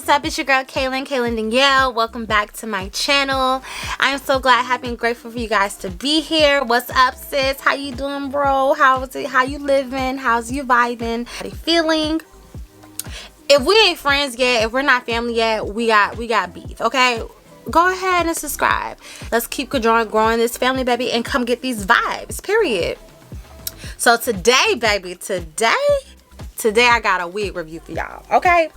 What's up? It's your girl Kaylin Danielle. Welcome back to my channel. I am so glad, happy, and grateful for you guys to be here. What's up, sis? How you doing, bro? How's it? How you living? How's you vibing? How you feeling? If we ain't friends yet, if we're not family yet, we got beef, okay? Go ahead and subscribe. Let's keep growing this family, baby, and come get these vibes, period. So today, baby, today I got a wig review for y'all, okay?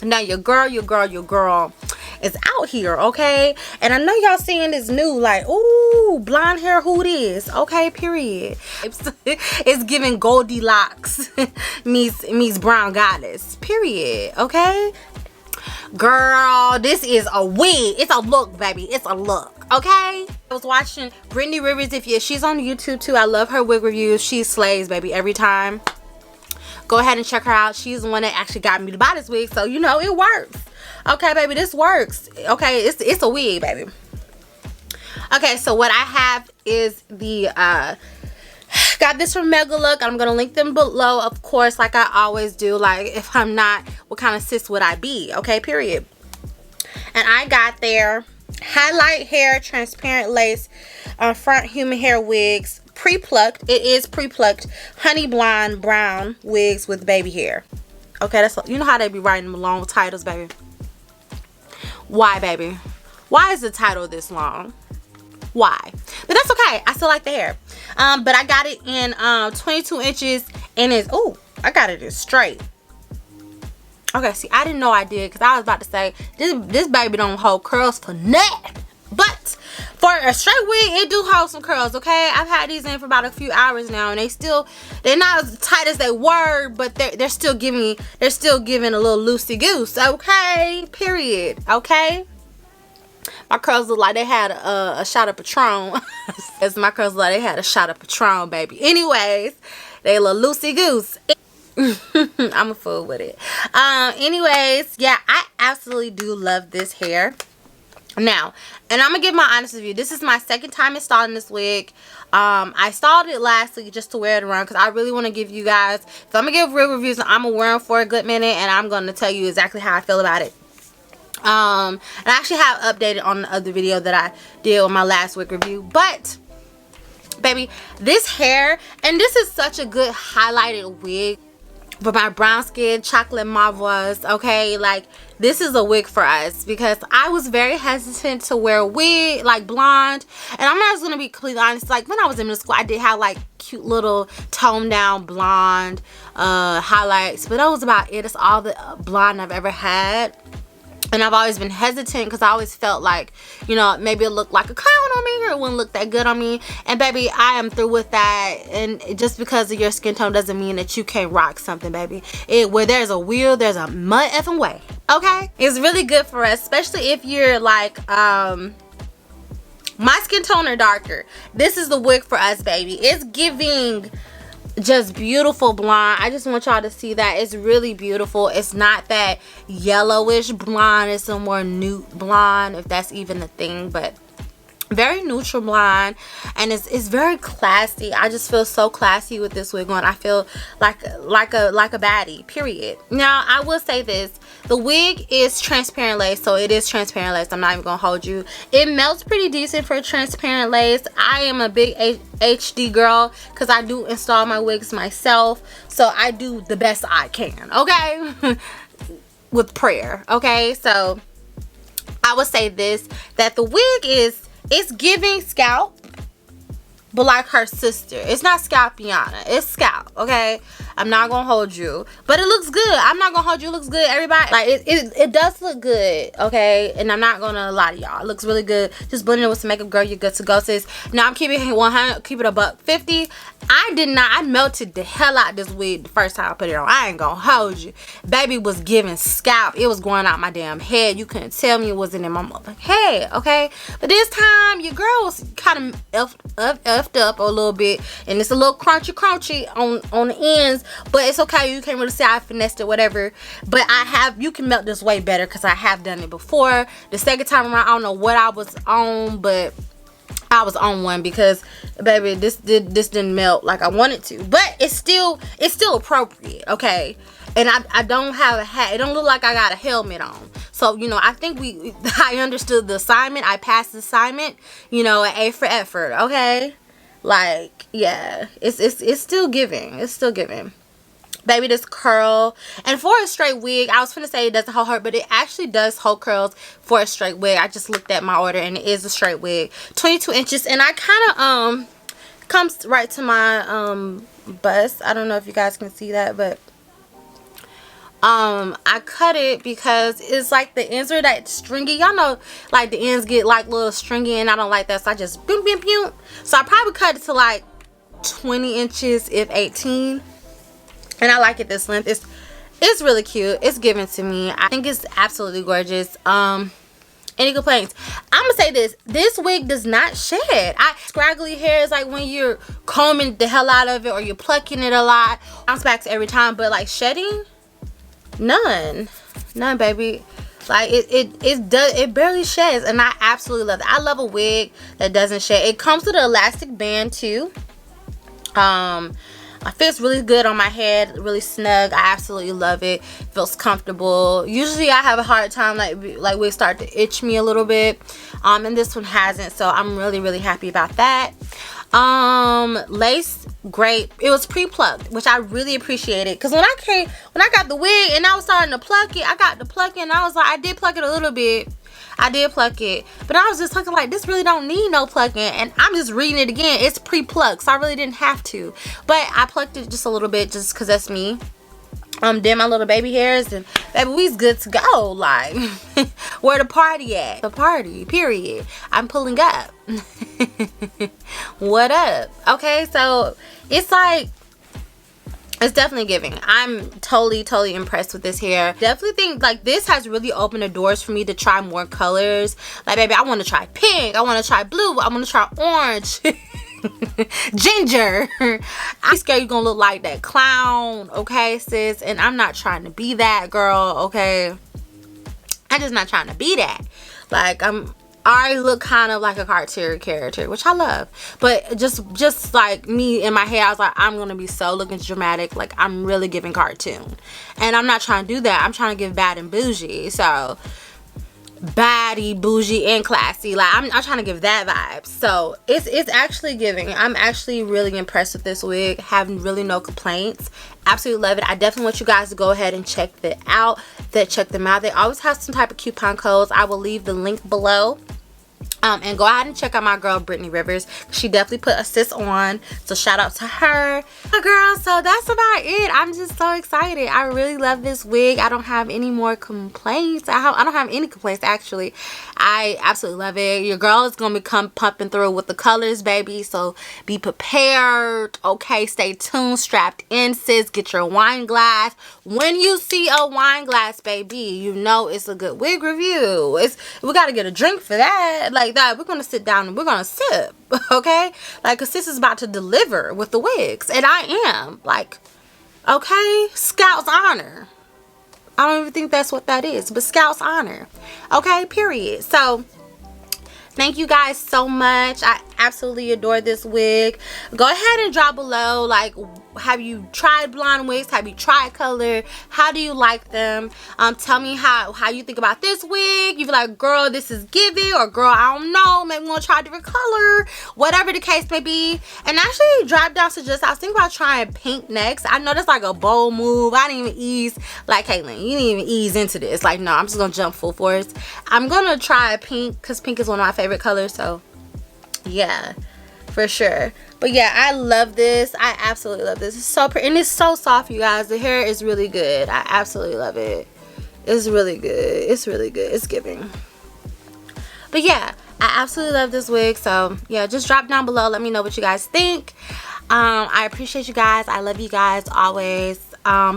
Now your girl is out here, okay? And I know y'all seeing this new, like, ooh, blonde hair, who this? Okay, period. It's giving Goldilocks meets brown goddess, period, okay? Girl, this is a wig. It's a look, baby. It's a look, okay? I was watching Brittany Rivers. She's on YouTube too. I love her wig reviews. She slays, baby, every time. Go ahead and check her out. She's the one that actually got me to buy this wig, so you know it works. Okay, baby, this works. Okay, it's a wig, baby. Okay, so what I have is the got this from MEGALOOK. I'm gonna link them below, of course, like I always do. Like, if I'm not, what kind of sis would I be? Okay, period. And I got their highlight hair transparent lace front human hair wigs, pre-plucked. It is pre-plucked honey blonde brown wigs with baby hair. Okay, that's, you know how they be writing long titles, baby. Why, baby? Why is the title this long? Why? But that's okay. I still like the hair. But I got it in 22 inches, and it's, oh, I got it in straight. Okay, see, I didn't know I did, because I was about to say this baby don't hold curls for nothing. But for a straight wig, it do hold some curls, okay? I've had these in for about a few hours now, and they're not as tight as they were, but they're still giving a little loosey goose, okay? Period, okay? My curls look like they had a shot of Patron. My curls look like they had a shot of Patron, baby. Anyways, they a little loosey goose. I'm a fool with it. Anyways, yeah, I absolutely do love this hair. Now, and I'm gonna give my honest review. This is my second time installing this wig. I installed it last week just to wear it around, because I really want to give you guys, if I'm gonna give real reviews, I'm gonna wear them for a good minute, and I'm gonna tell you exactly how I feel about it. And I actually have updated on the other video that I did on my last wig review. But baby, this hair, and this is such a good highlighted wig for my brown skin, chocolate mauve, okay? Like, this is a wig for us, because I was very hesitant to wear a wig like blonde. And I'm not just gonna be completely honest, like when I was in middle school, I did have like cute little toned down blonde highlights, but that was about it. It's all the blonde I've ever had. And I've always been hesitant, because I always felt like, you know, maybe it looked like a clown on me, or it wouldn't look that good on me. And baby, I am through with that. And just because of your skin tone doesn't mean that you can't rock something, baby. Where there's a will, there's a mud effing way, okay? It's really good for us, especially if you're like my skin tone or darker. This is the wig for us, baby. It's giving just beautiful blonde. I just want y'all to see that it's really beautiful. It's not that yellowish blonde. It's a more nude blonde, if that's even a thing, but very neutral blonde, and it's very classy. I just feel so classy with this wig on. I feel like a baddie, period. Now, I will say this, the wig is transparent lace, so it is transparent lace. I'm not even gonna hold you. It melts pretty decent for transparent lace. I am a big HD girl, because I do install my wigs myself, so I do the best I can, okay? With prayer, okay? So I would say this, that the wig it's giving scalp, but like her sister. It's not Scalpiana, it's scalp, okay? I'm not gonna hold you, but it looks good. I'm not gonna hold you. It looks good, everybody. Like it does look good, okay? And I'm not gonna lie to y'all, it looks really good. Just blend it with some makeup, girl, you're good to go, sis. Now I'm keeping it 100, keep it $150. I melted the hell out of this wig the first time I put it on. I ain't gonna hold you, baby. Was giving scalp. It was going out my damn head. You couldn't tell me it wasn't in my motherfucking head, okay? But this time your girl was kind of effed up a little bit, and it's a little crunchy on the ends, but it's okay. You can't really see I finessed it, whatever. But you can melt this way better because I have done it before. The second time around, I don't know what I was on, but I was on one because, baby, this didn't melt like I wanted to. But it's still appropriate, okay? And I don't have a hat. It don't look like I got a helmet on. So, you know, I think I understood the assignment. I passed the assignment, you know, an A for effort, okay? Like, yeah, it's still giving. It's still giving. Baby, this curl. And for a straight wig, I was finna say it doesn't hold her, but it actually does hold curls for a straight wig. I just looked at my order and it is a straight wig. 22 inches. And I kind of, comes right to my bust. I don't know if you guys can see that, but I cut it because it's like the ends are that stringy. Y'all know, like the ends get like little stringy, and I don't like that, so I just boom. So I probably cut it to like 20 inches, if 18. And I like it this length. It's really cute. It's given to me. I think it's absolutely gorgeous. Any complaints? I'm gonna say this wig does not shed. Scraggly hair is like when you're combing the hell out of it or you're plucking it a lot. Bounce backs every time, but like shedding, none, baby. Like it barely sheds, and I absolutely love it. I love a wig that doesn't shed. It comes with an elastic band too. It fits really good on my head, really snug. I absolutely love it. Feels comfortable. Usually I have a hard time, like wigs start to itch me a little bit, and this one hasn't, so I'm really happy about that. Lace, great. It was pre-plucked, which I really appreciated, because when I got the wig and I was starting to pluck it, I got to pluck it, and I was like, I did pluck it a little bit. I did pluck it, but I was just looking like, this really don't need no plucking, and I'm just reading it again. It's pre-plucked, so I really didn't have to, but I plucked it just a little bit just because that's me. Did my little baby hairs, and baby, we's good to go. Like, where the party at? The party, period. I'm pulling up. What up? Okay, so it's like, it's definitely giving. I'm totally impressed with this hair. Definitely think like this has really opened the doors for me to try more colors. Like, baby, I want to try pink, I want to try blue, I want to try orange, ginger. I'm scared you're gonna look like that clown, okay, sis? And I'm not trying to be that girl, okay? I'm just not trying to be that. Like, I look kind of like a cartoon character, which I love, but just like me in my head, I was like, I'm gonna be so looking dramatic, like I'm really giving cartoon, and I'm not trying to do that. I'm trying to give bad and bougie, so baddie, bougie, and classy. Like I'm trying to give that vibe. So it's actually giving. I'm actually really impressed with this wig. Having really no complaints. Absolutely love it. I definitely want you guys to go ahead and check them out. They always have some type of coupon codes. I will leave the link below. And go ahead and check out my girl Brittany Rivers. She definitely put a sis on, so shout out to her. Girl, so that's about it. I'm just so excited. I really love this wig. I don't have any more complaints. I don't have any complaints, actually. I absolutely love it. Your girl is gonna become pumping through with the colors, baby, so be prepared. Okay, stay tuned, strapped in, sis. Get your wine glass. When you see a wine glass, baby, you know it's a good wig review. We gotta get a drink for that. Like that, we're gonna sit down and we're gonna sip, okay? Like, cause sis is about to deliver with the wigs, and I am, like, okay, Scout's honor. I don't even think that's what that is, but Scout's honor, okay, period. So thank you guys so much. I absolutely adore this wig. Go ahead and drop below, like, have you tried blonde wigs? Have you tried color? How do you like them? Tell me how you think about this wig. You be like, girl, this is giving, or girl, I don't know, maybe we want to try a different color, whatever the case may be. And actually, drop down suggest. I was thinking about trying pink next. I know that's like a bold move. I didn't even ease, like, Caitlin, you didn't even ease into this. Like, no, I'm just gonna jump full force. I'm gonna try pink because pink is one of my favorite colors. So yeah, for sure. But yeah, I love this. I absolutely love this. It's so pretty and it's so soft, you guys. The hair is really good. I absolutely love it. It's really good. It's really good. It's giving. But yeah, I absolutely love this wig. So yeah, just drop down below, let me know what you guys think. I appreciate you guys. I love you guys always.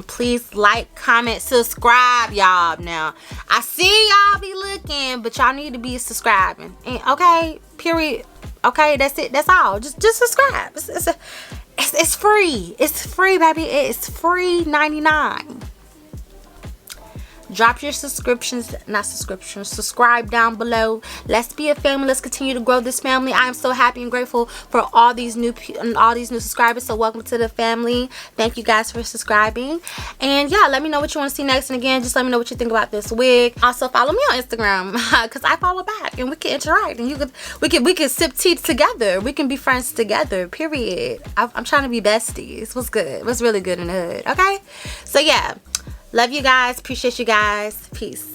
Please like, comment, subscribe, y'all. Now I see y'all be looking, but y'all need to be subscribing. And okay, period. Okay, that's it. That's all. Just subscribe. It's free. It's free, baby. It's free 99. Drop your subscribe down below. Let's be a family. Let's continue to grow this family. I am so happy and grateful for all these new subscribers. So welcome to the family. Thank you guys for subscribing. And yeah, let me know what you want to see next. And again, just let me know what you think about this wig. Also follow me on Instagram because I follow back and we can interact and we can sip tea together. We can be friends together. Period. I'm trying to be besties. What's good? What's really good in the hood? Okay. So yeah. Love you guys. Appreciate you guys. Peace.